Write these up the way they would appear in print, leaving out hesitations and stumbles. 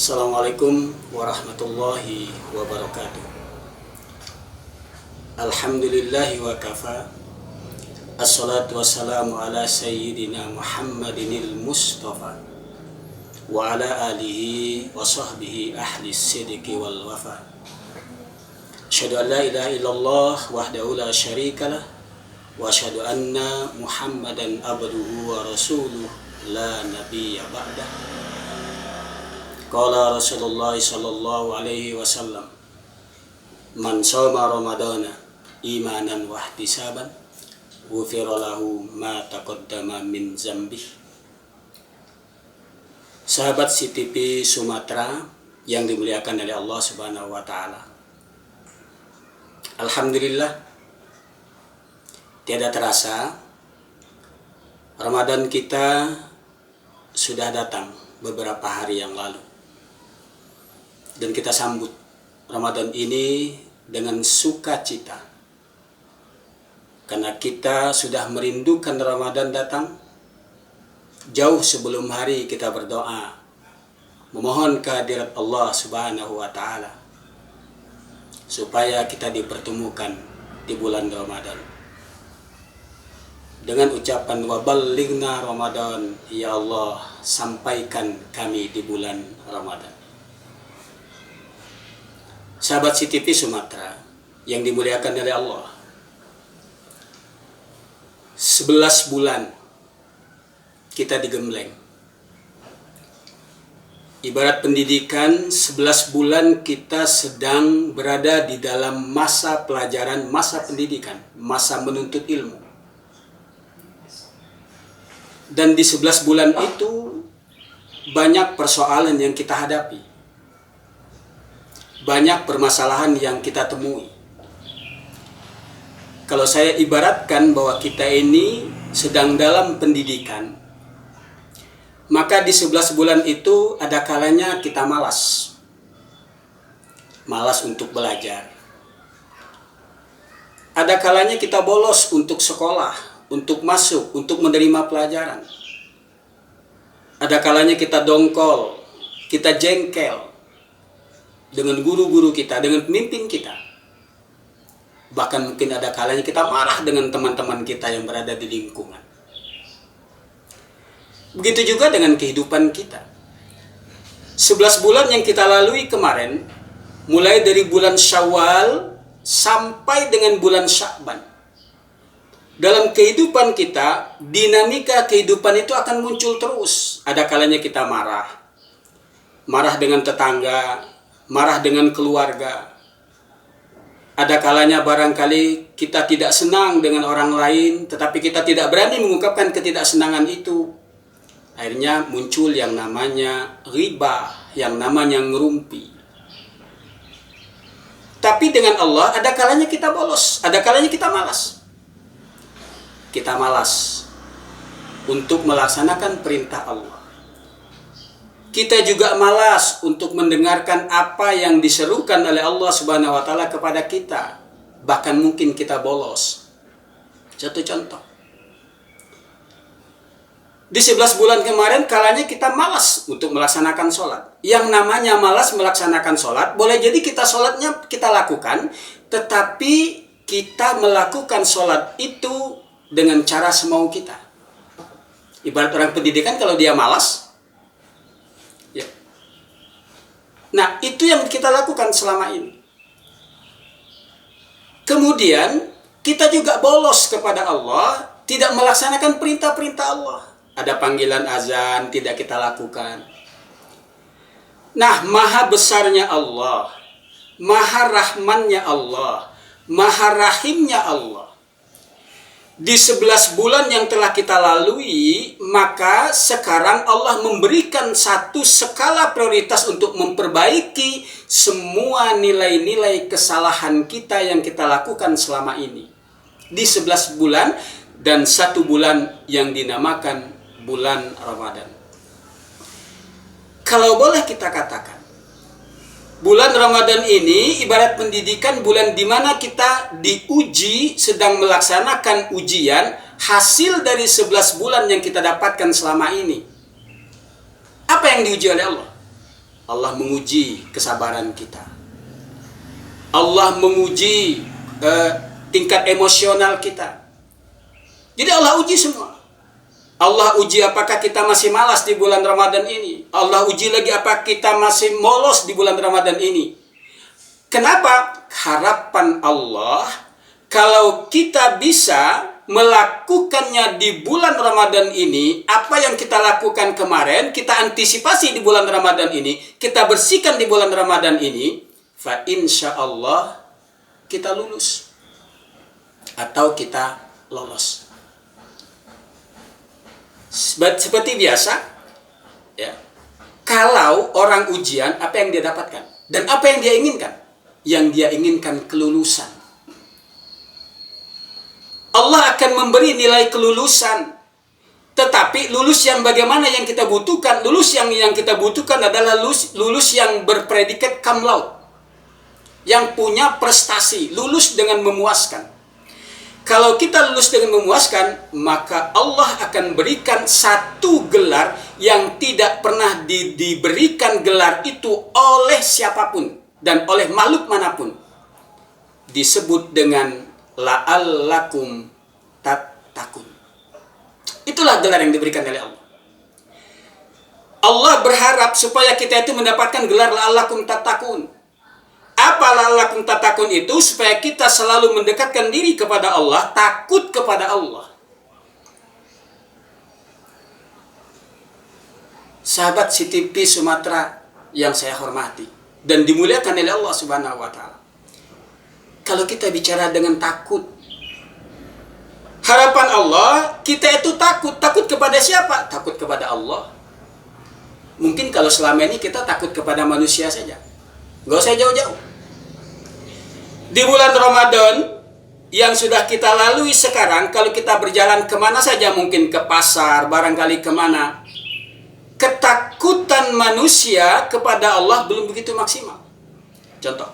Assalamualaikum warahmatullahi wabarakatuh. Alhamdulillahi wa kafa. Assalatu wassalamu ala sayyidina Muhammadinil Mustafa wa ala alihi wa sahbihi ahli sidqi wal wafa. Asyhadu an la ilaha illallah wahdahu la syarikalah wa asyhadu anna Muhammadan abduhu wa rasuluh la nabiyya ba'dah. Qala Rasulullah sallallahu alaihi wasallam, man shoma ramadana imanan wa ihtisaban ghufira lahu ma taqaddama min dzambih. Sahabat CTV Sumatera yang dimuliakan oleh Allah Subhanahu wa taala. Alhamdulillah, tiada terasa Ramadan kita sudah datang beberapa hari yang lalu. Dan kita sambut Ramadan ini dengan sukacita. Karena kita sudah merindukan Ramadan datang. Jauh sebelum hari kita berdoa, memohon kehadirat Allah Subhanahu wa taala supaya kita dipertemukan di bulan Ramadan. Dengan ucapan waballighna Ramadan, ya Allah, sampaikan kami di bulan Ramadan. Sahabat CTV Sumatera yang dimuliakan oleh Allah, 11 bulan kita digembleng. Ibarat pendidikan, 11 bulan kita sedang berada di dalam masa pelajaran, masa pendidikan, masa menuntut ilmu. Dan di 11 bulan itu banyak persoalan yang kita hadapi. Banyak permasalahan yang kita temui. Kalau saya ibaratkan bahwa kita ini sedang dalam pendidikan, maka di 11 bulan itu ada kalanya kita malas. Malas untuk belajar. Ada kalanya kita bolos untuk sekolah, untuk masuk, untuk menerima pelajaran. Ada kalanya kita dongkol, kita jengkel dengan guru-guru kita, dengan pemimpin kita. Bahkan mungkin ada kalanya kita marah dengan teman-teman kita yang berada di lingkungan. Begitu juga dengan kehidupan kita. 11 bulan yang kita lalui kemarin, mulai dari bulan Syawal sampai dengan bulan Sya'ban. Dalam kehidupan kita, dinamika kehidupan itu akan muncul terus. Ada kalanya kita marah. Marah dengan tetangga, marah dengan keluarga. Ada kalanya barangkali kita tidak senang dengan orang lain, tetapi kita tidak berani mengungkapkan ketidaksenangan itu. Akhirnya muncul yang namanya riba, yang namanya ngerumpi. Tapi dengan Allah ada kalanya kita bolos, ada kalanya kita malas. Kita malas untuk melaksanakan perintah Allah. Kita juga malas untuk mendengarkan apa yang diserukan oleh Allah Subhanahu wa taala kepada kita. Bahkan mungkin kita bolos. Satu contoh. Di 11 bulan kemarin kalanya kita malas untuk melaksanakan sholat. Yang namanya malas melaksanakan sholat, boleh jadi kita sholatnya kita lakukan, tetapi kita melakukan sholat itu dengan cara semau kita. Ibarat orang pendidikan, kalau dia malas, nah, itu yang kita lakukan selama ini. Kemudian, kita juga bolos kepada Allah, tidak melaksanakan perintah-perintah Allah. Ada panggilan azan, tidak kita lakukan. Nah, maha besarnya Allah, maha rahmannya Allah, maha rahimnya Allah. Di 11 bulan yang telah kita lalui, maka sekarang Allah memberikan satu skala prioritas untuk memperbaiki semua nilai-nilai kesalahan kita yang kita lakukan selama ini. Di 11 bulan dan 1 bulan yang dinamakan bulan Ramadan. Kalau boleh kita katakan, bulan Ramadan ini ibarat pendidikan, bulan di mana kita diuji, sedang melaksanakan ujian hasil dari 11 bulan yang kita dapatkan selama ini. Apa yang diuji oleh Allah? Allah menguji kesabaran kita. Allah menguji tingkat emosional kita. Jadi Allah uji semua. Allah uji apakah kita masih malas di bulan Ramadan ini. Allah uji lagi apakah kita masih molos di bulan Ramadan ini. Kenapa? Harapan Allah, kalau kita bisa melakukannya di bulan Ramadan ini, apa yang kita lakukan kemarin, kita antisipasi di bulan Ramadan ini, kita bersihkan di bulan Ramadan ini, fa insya Allah kita lulus atau kita lolos. Seperti biasa, ya. Kalau orang ujian, apa yang dia dapatkan dan apa yang dia inginkan? Yang dia inginkan kelulusan. Allah akan memberi nilai kelulusan. Tetapi lulus yang bagaimana yang kita butuhkan? Lulus yang kita butuhkan adalah lulus yang berpredikat cum laude. Yang punya prestasi, lulus dengan memuaskan. Kalau kita lulus dengan memuaskan, maka Allah akan berikan satu gelar yang tidak pernah diberikan gelar itu oleh siapapun dan oleh makhluk manapun. Disebut dengan la'allakum tattaqun. Itulah gelar yang diberikan oleh Allah. Allah berharap supaya kita itu mendapatkan gelar la'allakum tattaqun. Apa la'allakum tattaqun itu? Supaya kita selalu mendekatkan diri kepada Allah, takut kepada Allah. Sahabat CTP Sumatera yang saya hormati dan dimuliakan oleh Allah Subhanahu wa taala. Kalau kita bicara dengan takut, harapan Allah, kita itu takut. Takut kepada siapa? Takut kepada Allah. Mungkin kalau selama ini kita takut kepada manusia saja. Nggak usah jauh-jauh. Di bulan Ramadan yang sudah kita lalui sekarang, kalau kita berjalan kemana saja, mungkin ke pasar, barangkali kemana, ketakutan manusia kepada Allah belum begitu maksimal. Contoh,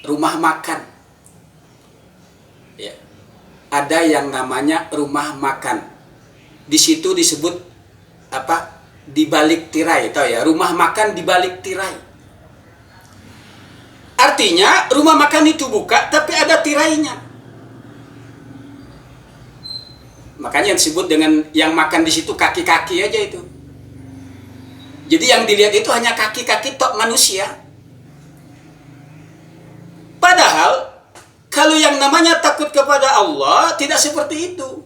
rumah makan. Ya. Ada yang namanya rumah makan. Di situ disebut apa? Di balik tirai, tahu ya? Rumah makan di balik tirai. Artinya rumah makan itu buka tapi ada tirainya. Makanya yang disebut dengan yang makan di situ kaki-kaki aja itu. Jadi yang dilihat itu hanya kaki-kaki tok manusia. Padahal kalau yang namanya takut kepada Allah tidak seperti itu.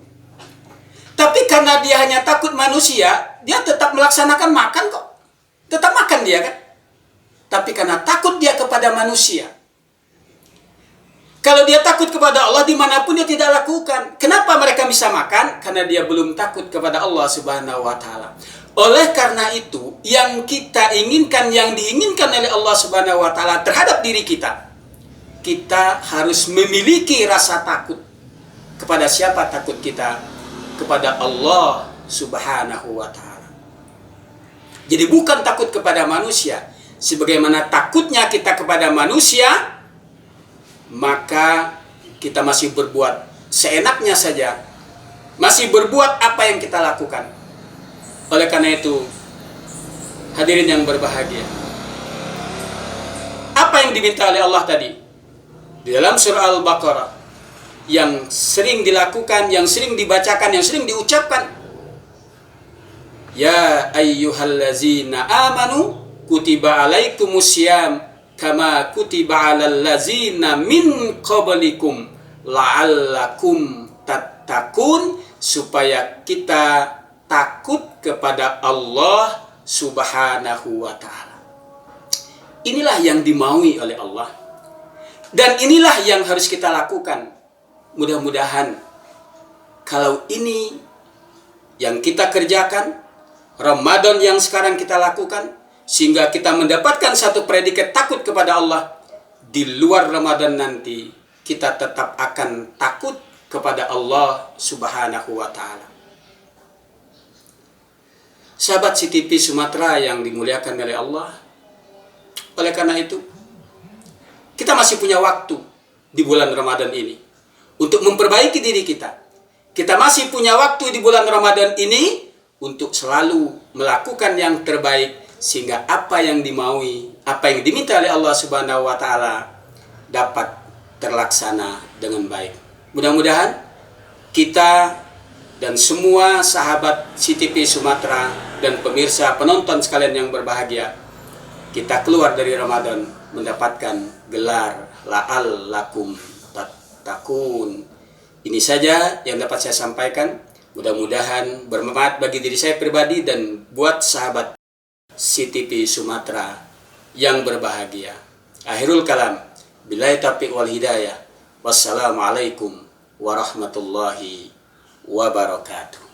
Tapi karena dia hanya takut manusia, dia tetap melaksanakan makan kok. Tetap makan dia kan. Tapi karena takut dia kepada manusia. Kalau dia takut kepada Allah, dimanapun dia tidak lakukan. Kenapa mereka bisa makan? Karena dia belum takut kepada Allah Subhanahu wa ta'ala. Oleh karena itu, yang kita inginkan, yang diinginkan oleh Allah Subhanahu wa ta'ala terhadap diri kita, kita harus memiliki rasa takut. Kepada siapa takut kita? Kepada Allah Subhanahu wa ta'ala. Jadi bukan takut kepada manusia. Sebagaimana takutnya kita kepada manusia, maka kita masih berbuat seenaknya saja, masih berbuat apa yang kita lakukan. Oleh karena itu, hadirin yang berbahagia, apa yang diminta oleh Allah tadi di dalam surah Al-Baqarah, yang sering dilakukan, yang sering dibacakan, yang sering diucapkan, ya ayyuhallazina amanu kutiba alaikumusiyam kama kutiba alal lazina min qablikum la'allakum tattaqun, supaya kita takut kepada Allah Subhanahu wa ta'ala. Inilah yang dimaui oleh Allah. Dan inilah yang harus kita lakukan. Mudah-mudahan kalau ini yang kita kerjakan, Ramadan yang sekarang kita lakukan, sehingga kita mendapatkan satu predikat takut kepada Allah, di luar Ramadan nanti kita tetap akan takut kepada Allah Subhanahu wa ta'ala. Sahabat CTP Sumatera yang dimuliakan oleh Allah, oleh karena itu kita masih punya waktu di bulan Ramadan ini untuk memperbaiki diri kita. Kita masih punya waktu di bulan Ramadan ini untuk selalu melakukan yang terbaik, sehingga apa yang dimaui, apa yang diminta oleh Allah Subhanahu wa taala dapat terlaksana dengan baik. Mudah-mudahan kita dan semua sahabat CTP Sumatera dan pemirsa penonton sekalian yang berbahagia, kita keluar dari Ramadan mendapatkan gelar la'allakum tattaqun. Ini saja yang dapat saya sampaikan. Mudah-mudahan bermanfaat bagi diri saya pribadi dan buat sahabat CTP Sumatera yang berbahagia. Akhirul kalam, billahi taufiq wal hidayah. Wassalamualaikum warahmatullahi wabarakatuh.